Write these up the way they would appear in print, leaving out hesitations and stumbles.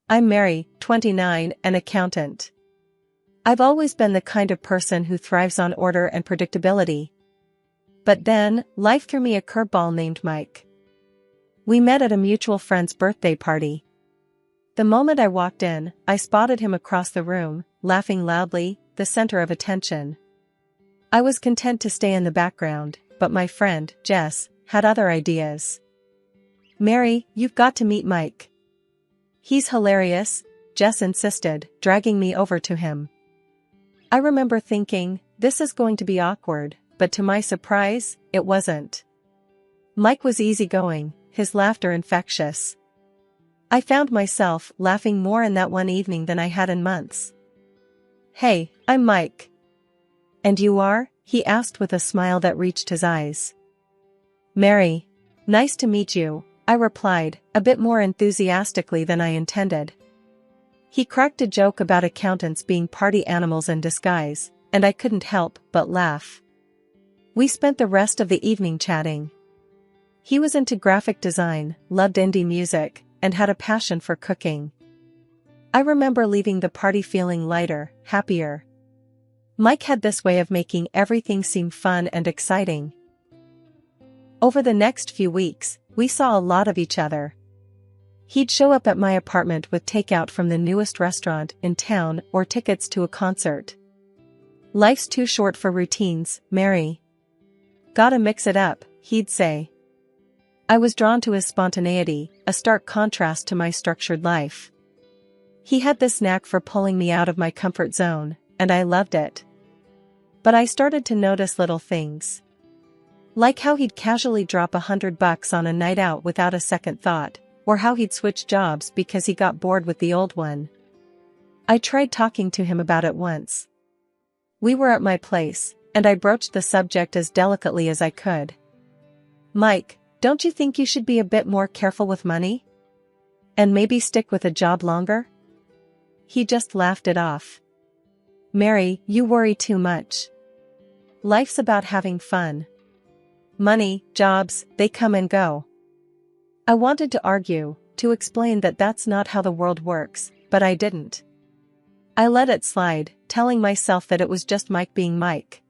I'm Mary, 29, an accountant. I've always been the kind of person who thrives on order and predictability. But then, life threw me a curveball named Mike. We met at a mutual friend's birthday party. The moment I walked in, I spotted him across the room, laughing loudly, the center of attention. I was content to stay in the background, but my friend, Jess, had other ideas. "Mary, you've got to meet Mike. He's hilarious," Jess insisted, dragging me over to him. I remember thinking, this is going to be awkward, but to my surprise, it wasn't. Mike was easygoing, his laughter infectious. I found myself laughing more in that one evening than I had in months. "Hey, I'm Mike." "And you are?" he asked with a smile that reached his eyes. "Mary. Nice to meet you," I replied, a bit more enthusiastically than I intended. He cracked a joke about accountants being party animals in disguise, and I couldn't help but laugh. We spent the rest of the evening chatting. He was into graphic design, loved indie music, and had a passion for cooking. I remember leaving the party feeling lighter, happier. Mike had this way of making everything seem fun and exciting. Over the next few weeks, we saw a lot of each other. He'd show up at my apartment with takeout from the newest restaurant in town or tickets to a concert. "Life's too short for routines, Mary. Gotta mix it up," he'd say. I was drawn to his spontaneity, a stark contrast to my structured life. He had this knack for pulling me out of my comfort zone, and I loved it. But I started to notice little things. Like how he'd casually drop $100 on a night out without a second thought, or how he'd switch jobs because he got bored with the old one. I tried talking to him about it once. We were at my place, and I broached the subject as delicately as I could. "Mike, don't you think you should be a bit more careful with money? And maybe stick with a job longer?" He just laughed it off. "Mary, you worry too much. Life's about having fun. Money, jobs, they come and go." I wanted to argue, to explain that that's not how the world works, but I didn't. I let it slide, telling myself that it was just Mike being Mike.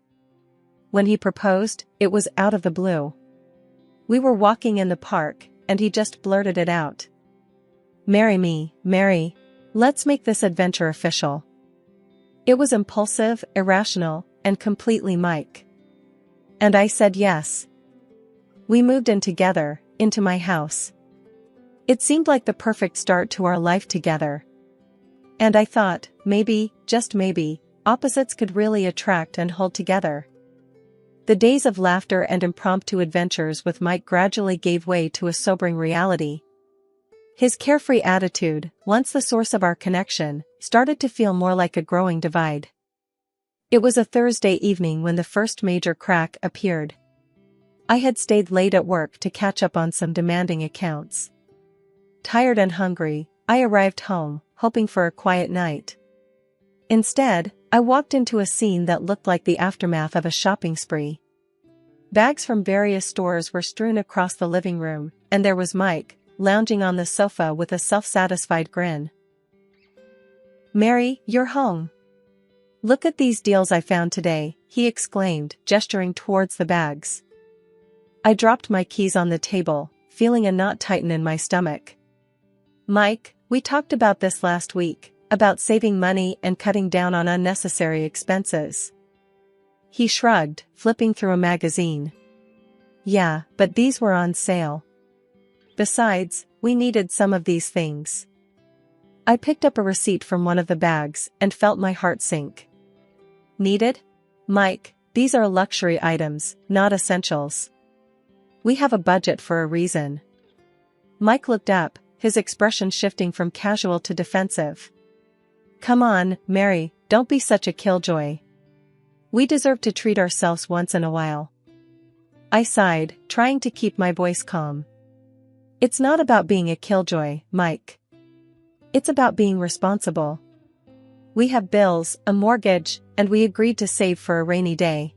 When he proposed, it was out of the blue. We were walking in the park, and he just blurted it out. "Marry me, Mary. Let's make this adventure official." It was impulsive, irrational, and completely Mike. And I said yes. We moved in together, into my house. It seemed like the perfect start to our life together. And I thought, maybe, just maybe, opposites could really attract and hold together. The days of laughter and impromptu adventures with Mike gradually gave way to a sobering reality. His carefree attitude, once the source of our connection, started to feel more like a growing divide. It was a Thursday evening when the first major crack appeared. I had stayed late at work to catch up on some demanding accounts. Tired and hungry, I arrived home, hoping for a quiet night. Instead, I walked into a scene that looked like the aftermath of a shopping spree. Bags from various stores were strewn across the living room, and there was Mike, lounging on the sofa with a self-satisfied grin. "Mary, you're home. Look at these deals I found today," he exclaimed, gesturing towards the bags. I dropped my keys on the table, feeling a knot tighten in my stomach. "Mike, we talked about this last week, about saving money and cutting down on unnecessary expenses." He shrugged, flipping through a magazine. "Yeah, but these were on sale. Besides, we needed some of these things." I picked up a receipt from one of the bags and felt my heart sink. "Needed? Mike, these are luxury items, not essentials. We have a budget for a reason." Mike looked up, his expression shifting from casual to defensive. "Come on, Mary, don't be such a killjoy. We deserve to treat ourselves once in a while." I sighed, trying to keep my voice calm. "It's not about being a killjoy, Mike. It's about being responsible. We have bills, a mortgage, and we agreed to save for a rainy day."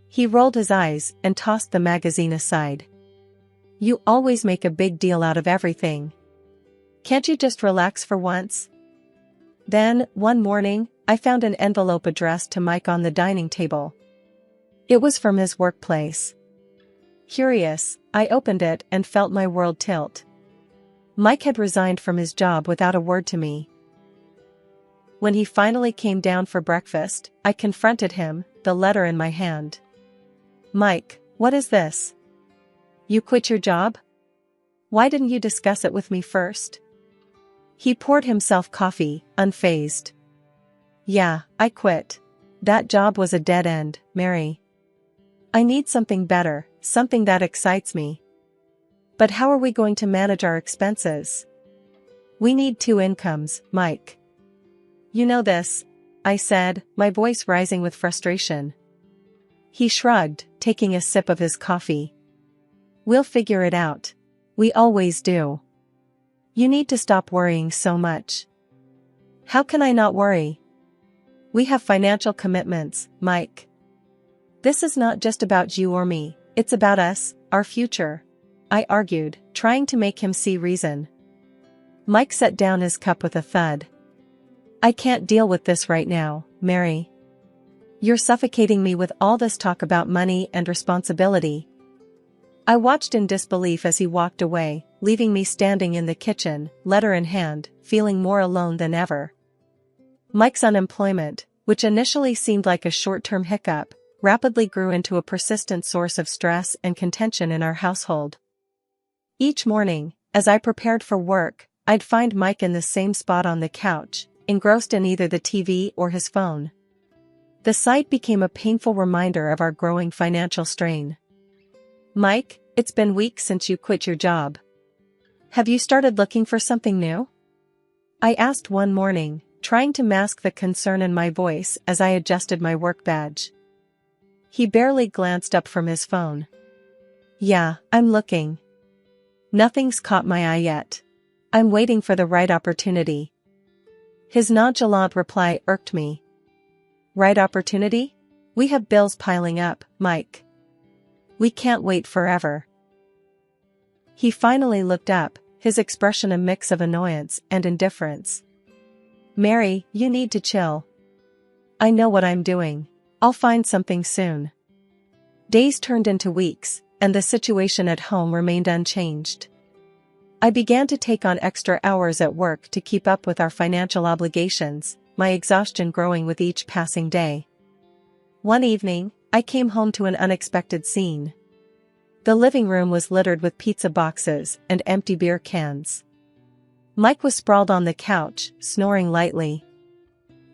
He rolled his eyes and tossed the magazine aside. "You always make a big deal out of everything." Can't you just relax for once? Then, one morning, I found an envelope addressed to Mike on the dining table. It was from his workplace. Curious, I opened it and felt my world tilt. Mike had resigned from his job without a word to me. When he finally came down for breakfast, I confronted him, the letter in my hand. Mike, what is this? You quit your job? Why didn't you discuss it with me first? He poured himself coffee, unfazed. Yeah, I quit. That job was a dead end, Mary. I need something better, something that excites me. But how are we going to manage our expenses? We need 2 incomes, Mike. You know this, I said, my voice rising with frustration. He shrugged, taking a sip of his coffee. We'll figure it out. We always do. You need to stop worrying so much. How can I not worry? We have financial commitments, Mike. This is not just about you or me, it's about us, our future, I argued, trying to make him see reason. Mike set down his cup with a thud. I can't deal with this right now, Mary. You're suffocating me with all this talk about money and responsibility. I watched in disbelief as he walked away, leaving me standing in the kitchen, letter in hand, feeling more alone than ever. Mike's unemployment, which initially seemed like a short-term hiccup, rapidly grew into a persistent source of stress and contention in our household. Each morning, as I prepared for work, I'd find Mike in the same spot on the couch, engrossed in either the TV or his phone. The sight became a painful reminder of our growing financial strain. Mike, it's been weeks since you quit your job. Have you started looking for something new? I asked one morning, trying to mask the concern in my voice as I adjusted my work badge. He barely glanced up from his phone. Yeah, I'm looking. Nothing's caught my eye yet. I'm waiting for the right opportunity. His nonchalant reply irked me. Right opportunity? We have bills piling up, Mike. We can't wait forever. He finally looked up, his expression a mix of annoyance and indifference. Mary, you need to chill. I know what I'm doing. I'll find something soon. Days turned into weeks, and the situation at home remained unchanged. I began to take on extra hours at work to keep up with our financial obligations, my exhaustion growing with each passing day. One evening, I came home to an unexpected scene. The living room was littered with pizza boxes and empty beer cans. Mike was sprawled on the couch, snoring lightly.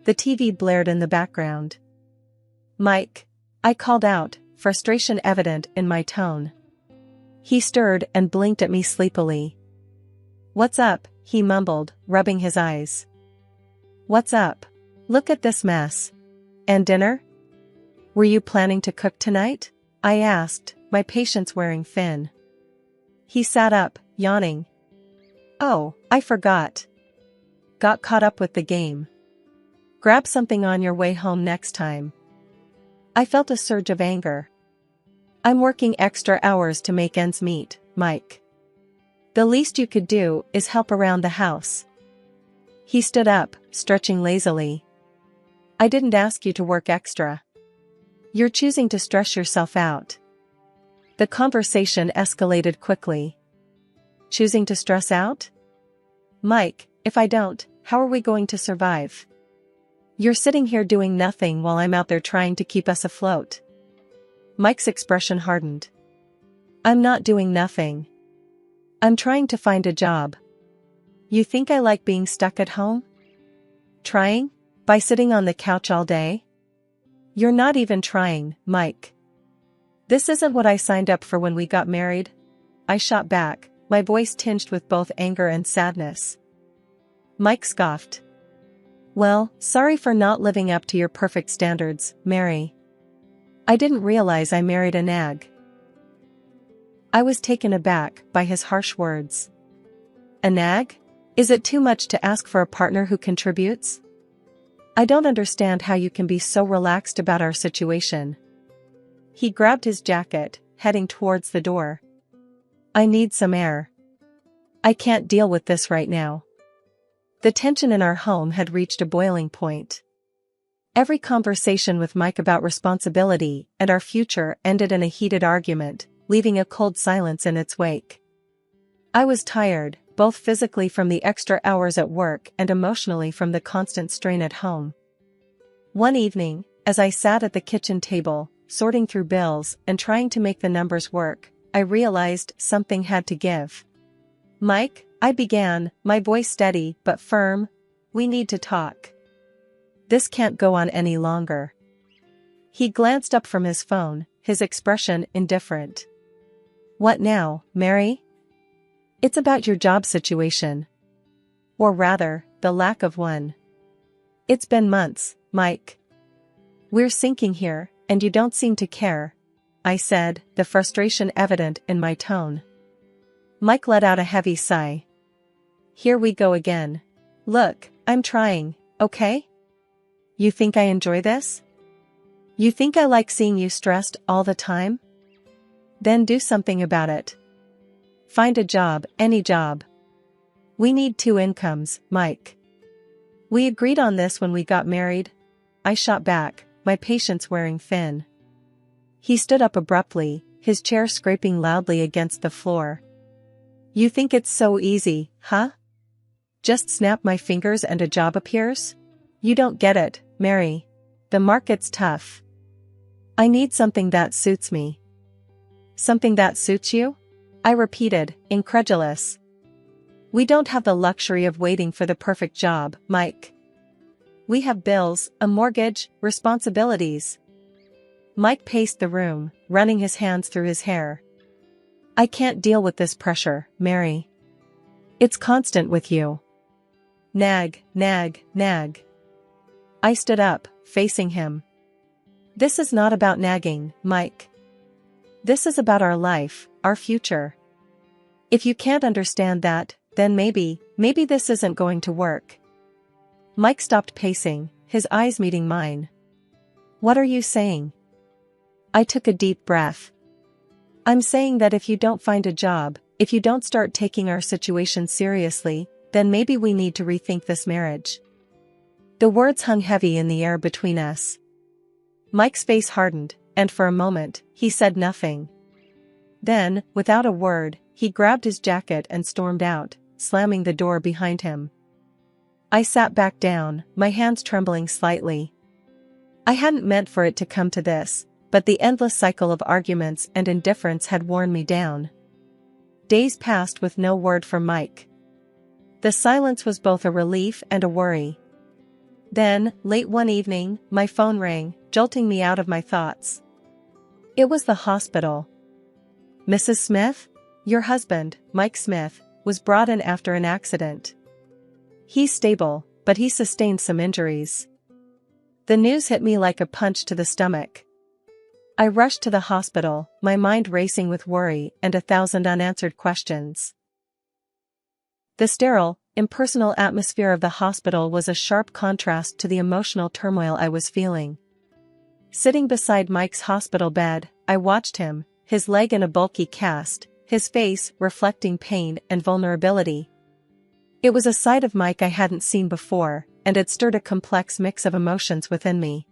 The TV blared in the background. Mike, I called out, frustration evident in my tone. He stirred and blinked at me sleepily. What's up? He mumbled, rubbing his eyes. What's up? Look at this mess. And dinner? Were you planning to cook tonight? I asked, my patience wearing thin. He sat up, yawning. Oh, I forgot. Got caught up with the game. Grab something on your way home next time. I felt a surge of anger. I'm working extra hours to make ends meet, Mike. The least you could do is help around the house. He stood up, stretching lazily. I didn't ask you to work extra. You're choosing to stress yourself out. The conversation escalated quickly. Choosing to stress out? Mike, if I don't, how are we going to survive? You're sitting here doing nothing while I'm out there trying to keep us afloat. Mike's expression hardened. I'm not doing nothing. I'm trying to find a job. You think I like being stuck at home? Trying? By sitting on the couch all day? You're not even trying, Mike. This isn't what I signed up for when we got married. I shot back, my voice tinged with both anger and sadness. Mike scoffed. Well, sorry for not living up to your perfect standards, Mary. I didn't realize I married a nag. I was taken aback by his harsh words. A nag? Is it too much to ask for a partner who contributes? I don't understand how you can be so relaxed about our situation. He grabbed his jacket, heading towards the door. I need some air. I can't deal with this right now. The tension in our home had reached a boiling point. Every conversation with Mike about responsibility and our future ended in a heated argument, leaving a cold silence in its wake. I was tired, both physically from the extra hours at work and emotionally from the constant strain at home. One evening, as I sat at the kitchen table, sorting through bills and trying to make the numbers work, I realized something had to give. "Mike," I began, my voice steady but firm, "we need to talk. This can't go on any longer." He glanced up from his phone, his expression indifferent. "What now, Mary?" "It's about your job situation. Or rather, the lack of one. It's been months, Mike. We're sinking here, and you don't seem to care," I said, the frustration evident in my tone. Mike let out a heavy sigh. "Here we go again. Look, I'm trying, okay? You think I enjoy this? You think I like seeing you stressed all the time? Then do something about it. Find a job, any job. We need 2 incomes, Mike. We agreed on this when we got married," I shot back, my patience wearing thin. He stood up abruptly, his chair scraping loudly against the floor. "You think it's so easy, huh? Just snap my fingers and a job appears? You don't get it, Mary. The market's tough. I need something that suits me." "Something that suits you?" I repeated, incredulous. "We don't have the luxury of waiting for the perfect job, Mike. We have bills, a mortgage, responsibilities." Mike paced the room, running his hands through his hair. "I can't deal with this pressure, Mary. It's constant with you. Nag, nag, nag." I stood up, facing him. "This is not about nagging, Mike. This is about our life, our future. If you can't understand that, then maybe this isn't going to work." Mike stopped pacing, his eyes meeting mine. "What are you saying?" I took a deep breath. "I'm saying that if you don't find a job, if you don't start taking our situation seriously, then maybe we need to rethink this marriage." The words hung heavy in the air between us. Mike's face hardened, and for a moment, he said nothing. Then, without a word, he grabbed his jacket and stormed out, slamming the door behind him. I sat back down, my hands trembling slightly. I hadn't meant for it to come to this, but the endless cycle of arguments and indifference had worn me down. Days passed with no word from Mike. The silence was both a relief and a worry. Then, late one evening, my phone rang, jolting me out of my thoughts. It was the hospital. "Mrs. Smith? Your husband, Mike Smith, was brought in after an accident. He's stable, but he sustained some injuries." The news hit me like a punch to the stomach. I rushed to the hospital, my mind racing with worry and 1,000 unanswered questions. The sterile, impersonal atmosphere of the hospital was a sharp contrast to the emotional turmoil I was feeling. Sitting beside Mike's hospital bed, I watched him, his leg in a bulky cast, his face reflecting pain and vulnerability. It was a side of Mike I hadn't seen before, and it stirred a complex mix of emotions within me.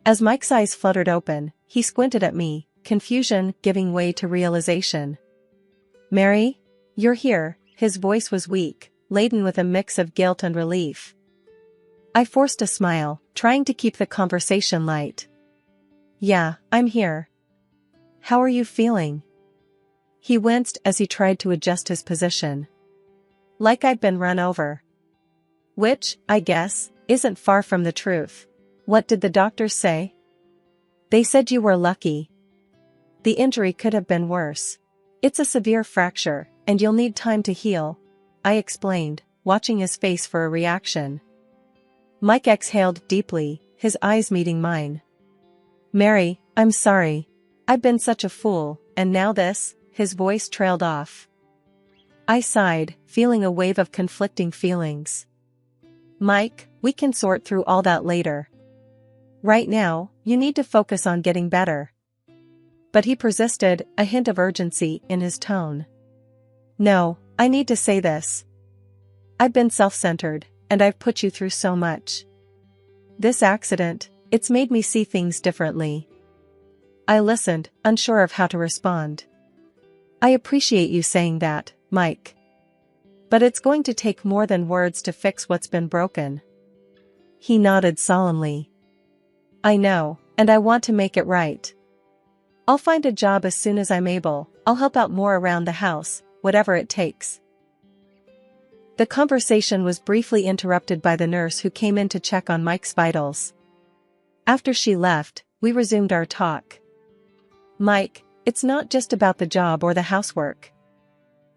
As Mike's eyes fluttered open, he squinted at me, confusion giving way to realization. "Mary? You're here," his voice was weak, laden with a mix of guilt and relief. I forced a smile, trying to keep the conversation light. "Yeah, I'm here. How are you feeling?" He winced as he tried to adjust his position. "Like I've been run over." Which, I guess, isn't far from the truth. "What did the doctors say?" "They said you were lucky. The injury could have been worse. It's a severe fracture, and you'll need time to heal," I explained, watching his face for a reaction. Mike exhaled deeply, his eyes meeting mine. "Mary, I'm sorry. I've been such a fool, and now this," his voice trailed off. I sighed, feeling a wave of conflicting feelings. "Mike, we can sort through all that later. Right now, you need to focus on getting better." But he persisted, a hint of urgency in his tone. "No, I need to say this. I've been self-centered, and I've put you through so much. This accident, it's made me see things differently. I listened, unsure of how to respond. I appreciate you saying that, Mike. But it's going to take more than words to fix what's been broken. He nodded solemnly. I know, and I want to make it right. I'll find a job as soon as I'm able. I'll help out more around the house, whatever it takes. The conversation was briefly interrupted by the nurse who came in to check on Mike's vitals. After she left, we resumed our talk. Mike, it's not just about the job or the housework.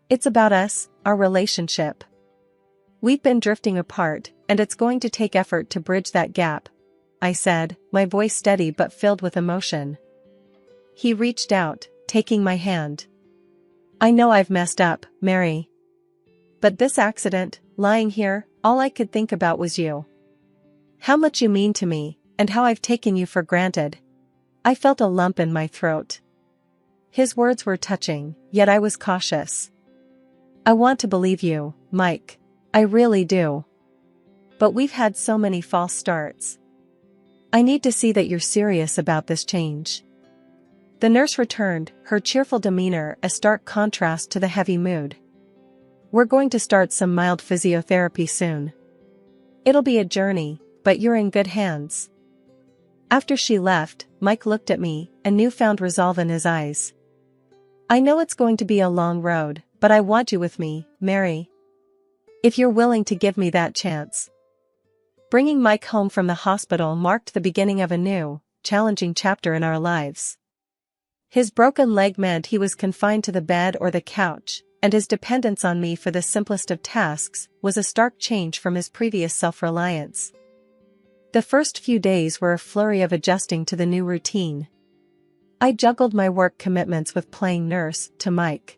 It's about us, our relationship. We've been drifting apart, and it's going to take effort to bridge that gap, I said, my voice steady but filled with emotion. He reached out, taking my hand. I know I've messed up, Mary. But this accident, lying here, all I could think about was you. How much you mean to me, and how I've taken you for granted. I felt a lump in my throat. His words were touching, yet I was cautious. I want to believe you, Mike. I really do. But we've had so many false starts. I need to see that you're serious about this change. The nurse returned, her cheerful demeanor a stark contrast to the heavy mood. We're going to start some mild physiotherapy soon. It'll be a journey, but you're in good hands. After she left, Mike looked at me, a newfound resolve in his eyes. I know it's going to be a long road, but I want you with me, Mary. If you're willing to give me that chance. Bringing Mike home from the hospital marked the beginning of a new, challenging chapter in our lives. His broken leg meant he was confined to the bed or the couch, and his dependence on me for the simplest of tasks was a stark change from his previous self-reliance. The first few days were a flurry of adjusting to the new routine. I juggled my work commitments with playing nurse to Mike.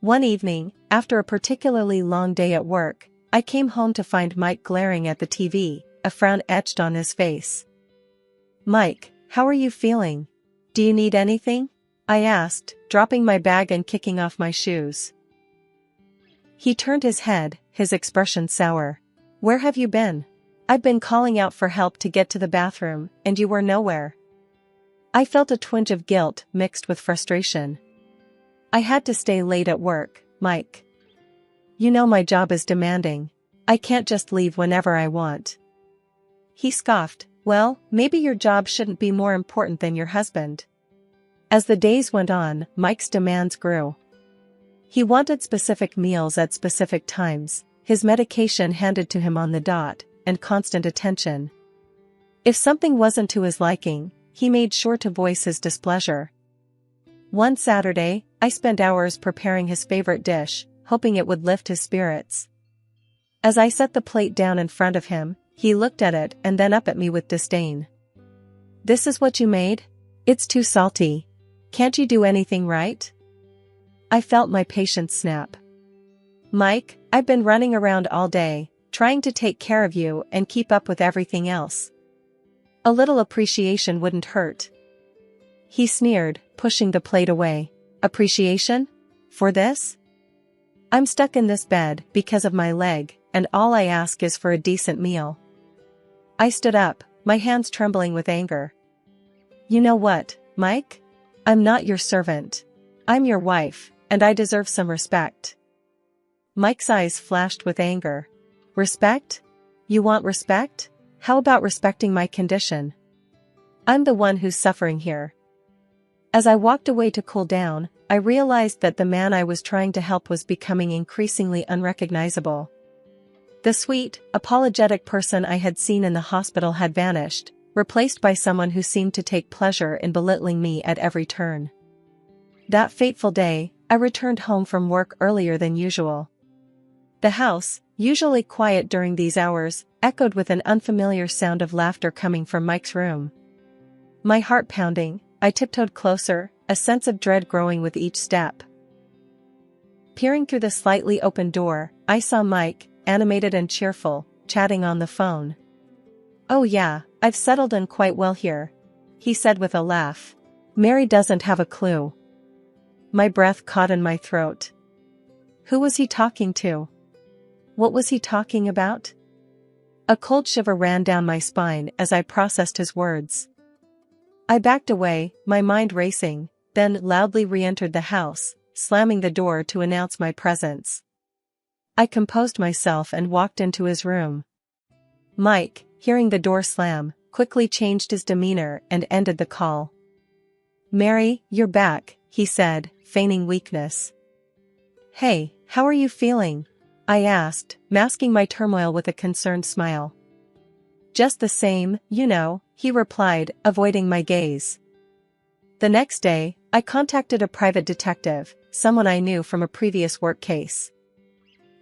One evening, after a particularly long day at work, I came home to find Mike glaring at the TV, a frown etched on his face. Mike, how are you feeling? Do you need anything? I asked, dropping my bag and kicking off my shoes. He turned his head, his expression sour. Where have you been? I've been calling out for help to get to the bathroom, and you were nowhere. I felt a twinge of guilt mixed with frustration. I had to stay late at work, Mike. You know my job is demanding. I can't just leave whenever I want. He scoffed. Well, maybe your job shouldn't be more important than your husband. As the days went on, Mike's demands grew. He wanted specific meals at specific times, his medication handed to him on the dot, and constant attention. If something wasn't to his liking, he made sure to voice his displeasure. One Saturday, I spent hours preparing his favorite dish, hoping it would lift his spirits. As I set the plate down in front of him, he looked at it and then up at me with disdain. This is what you made? It's too salty. Can't you do anything right? I felt my patience snap. Mike, I've been running around all day, trying to take care of you and keep up with everything else. A little appreciation wouldn't hurt. He sneered, pushing the plate away. Appreciation? For this? I'm stuck in this bed because of my leg, and all I ask is for a decent meal. I stood up, my hands trembling with anger. You know what, Mike? I'm not your servant. I'm your wife, and I deserve some respect. Mike's eyes flashed with anger. Respect? You want respect? How about respecting my condition? I'm the one who's suffering here. As I walked away to cool down, I realized that the man I was trying to help was becoming increasingly unrecognizable. The sweet, apologetic person I had seen in the hospital had vanished, replaced by someone who seemed to take pleasure in belittling me at every turn. That fateful day, I returned home from work earlier than usual. The house, usually quiet during these hours, echoed with an unfamiliar sound of laughter coming from Mike's room. My heart pounding, I tiptoed closer, a sense of dread growing with each step. Peering through the slightly open door, I saw Mike, animated and cheerful, chatting on the phone. Oh yeah, I've settled in quite well here, he said with a laugh. Mary doesn't have a clue. My breath caught in my throat. Who was he talking to? What was he talking about? A cold shiver ran down my spine as I processed his words. I backed away, my mind racing, then loudly re-entered the house, slamming the door to announce my presence. I composed myself and walked into his room. Mike, hearing the door slam, quickly changed his demeanor and ended the call. "Mary, you're back," he said, feigning weakness. "Hey, how are you feeling?" I asked, masking my turmoil with a concerned smile. "Just the same, you know," he replied, avoiding my gaze. The next day, I contacted a private detective, someone I knew from a previous work case.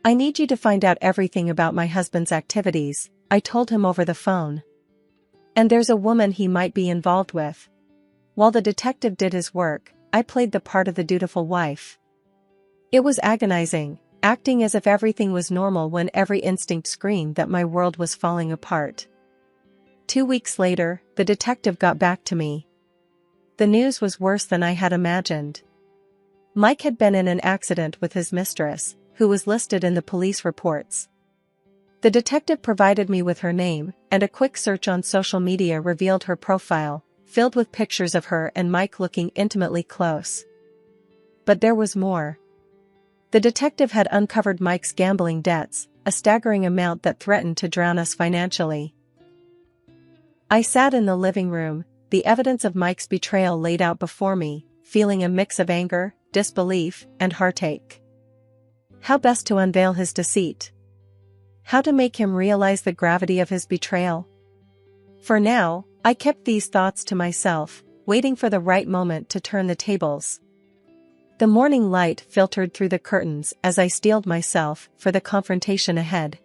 "I need you to find out everything about my husband's activities," I told him over the phone. "And there's a woman he might be involved with." While the detective did his work, I played the part of the dutiful wife. It was agonizing, acting as if everything was normal when every instinct screamed that my world was falling apart. 2 weeks later, the detective got back to me. The news was worse than I had imagined. Mike had been in an accident with his mistress, who was listed in the police reports. The detective provided me with her name, and a quick search on social media revealed her profile, filled with pictures of her and Mike looking intimately close. But there was more. The detective had uncovered Mike's gambling debts, a staggering amount that threatened to drown us financially. I sat in the living room, the evidence of Mike's betrayal laid out before me, feeling a mix of anger, disbelief, and heartache. How best to unveil his deceit? How to make him realize the gravity of his betrayal? For now, I kept these thoughts to myself, waiting for the right moment to turn the tables. The morning light filtered through the curtains as I steeled myself for the confrontation ahead.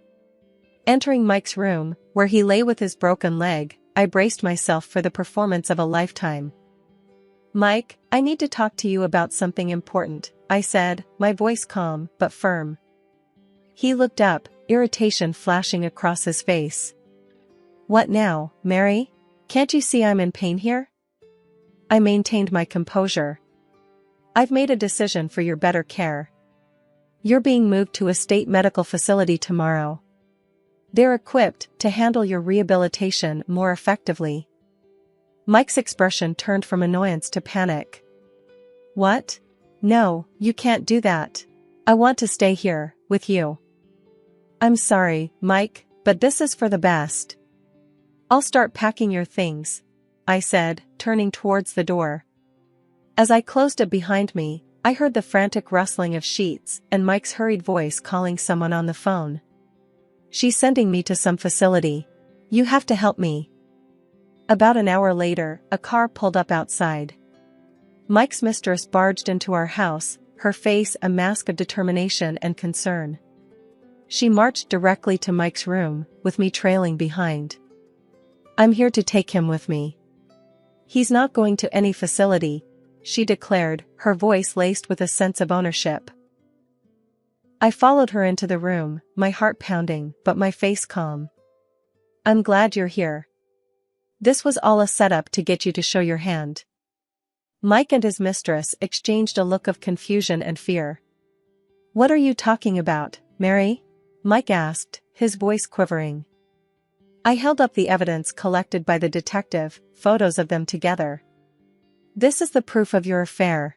Entering Mike's room, where he lay with his broken leg, I braced myself for the performance of a lifetime. "Mike, I need to talk to you about something important," I said, my voice calm but firm. He looked up, irritation flashing across his face. "What now, Mary? Can't you see I'm in pain here?" I maintained my composure. "I've made a decision for your better care. You're being moved to a state medical facility tomorrow. They're equipped to handle your rehabilitation more effectively." Mike's expression turned from annoyance to panic. "What? No, you can't do that. I want to stay here, with you." "I'm sorry, Mike, but this is for the best." "I'll start packing your things," I said, turning towards the door. As I closed it behind me, I heard the frantic rustling of sheets and Mike's hurried voice calling someone on the phone. "She's sending me to some facility. You have to help me." About an hour later, a car pulled up outside. Mike's mistress barged into our house, her face a mask of determination and concern. She marched directly to Mike's room, with me trailing behind. "I'm here to take him with me. He's not going to any facility," she declared, her voice laced with a sense of ownership. I followed her into the room, my heart pounding but my face calm. "I'm glad you're here. This was all a setup to get you to show your hand." Mike and his mistress exchanged a look of confusion and fear. "What are you talking about, Mary?" Mike asked, his voice quivering. I held up the evidence collected by the detective, photos of them together. "This is the proof of your affair.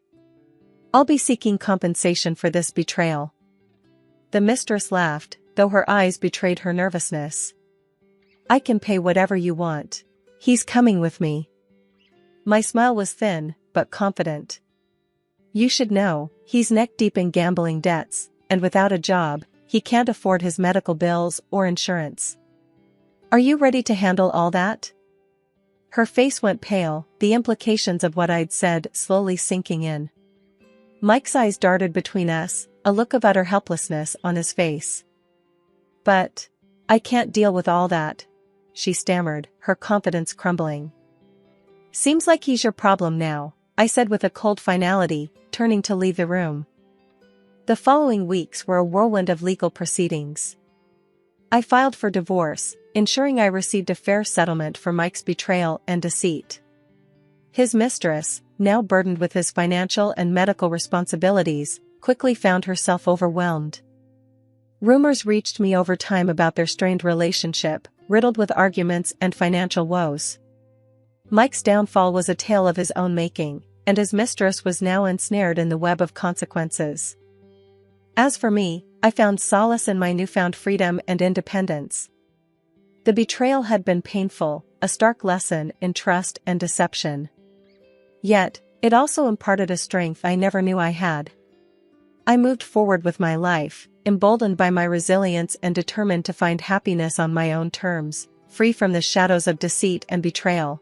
I'll be seeking compensation for this betrayal." The mistress laughed, though her eyes betrayed her nervousness. "I can pay whatever you want. He's coming with me." My smile was thin, but confident. "You should know, he's neck-deep in gambling debts, and without a job, he can't afford his medical bills or insurance. Are you ready to handle all that?" Her face went pale, the implications of what I'd said slowly sinking in. Mike's eyes darted between us, a look of utter helplessness on his face. "But I can't deal with all that," she stammered, her confidence crumbling. "Seems like he's your problem now," I said with a cold finality, turning to leave the room. The following weeks were a whirlwind of legal proceedings. I filed for divorce, ensuring I received a fair settlement for Mike's betrayal and deceit. His mistress, now burdened with his financial and medical responsibilities, quickly found herself overwhelmed. Rumors reached me over time about their strained relationship, riddled with arguments and financial woes. Mike's downfall was a tale of his own making, and his mistress was now ensnared in the web of consequences. As for me, I found solace in my newfound freedom and independence. The betrayal had been painful, a stark lesson in trust and deception. Yet, it also imparted a strength I never knew I had. I moved forward with my life, emboldened by my resilience and determined to find happiness on my own terms, free from the shadows of deceit and betrayal.